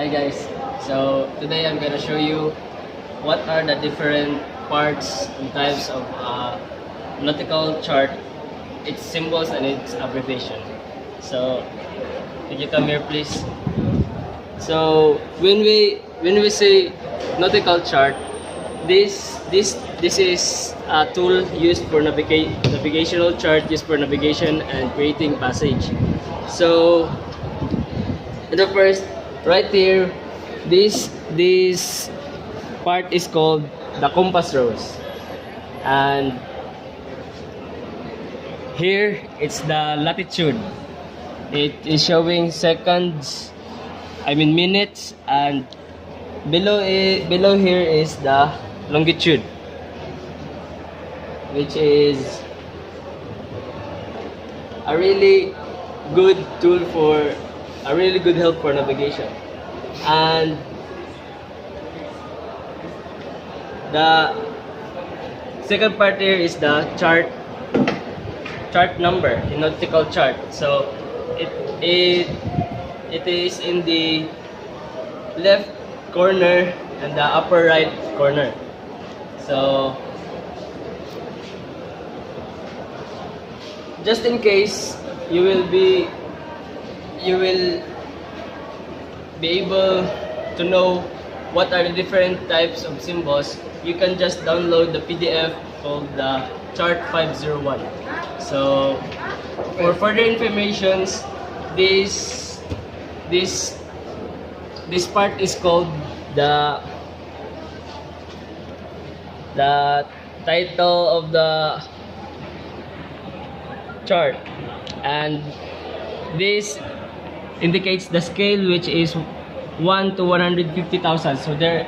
Hi guys, so today I'm gonna show you what are the different parts and types of nautical chart, its symbols and its abbreviation. So could you come here please? So when we say nautical chart, this is a tool used for navigational chart used for navigation and creating passage. So the first, right here, this part is called the compass rose, and here it's the latitude. It is showing seconds, minutes, and below here is the longitude, which is a really good tool for a really good help for navigation. And the second part here is the chart number, the nautical chart. So it is in the left corner and the upper right corner. So just in case you will be able to know what are the different types of symbols, you can just download the PDF called the chart 501. So for further informations, this part is called the title of the chart, and this indicates the scale, which is 1 to 150,000. So there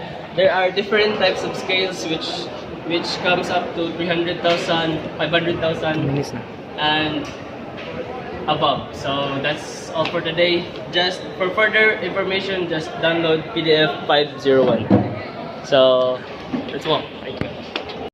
are different types of scales which comes up to 300,000, 500,000 and above. So that's all for today. Just for further information, just download PDF 501. So that's all. Thank you.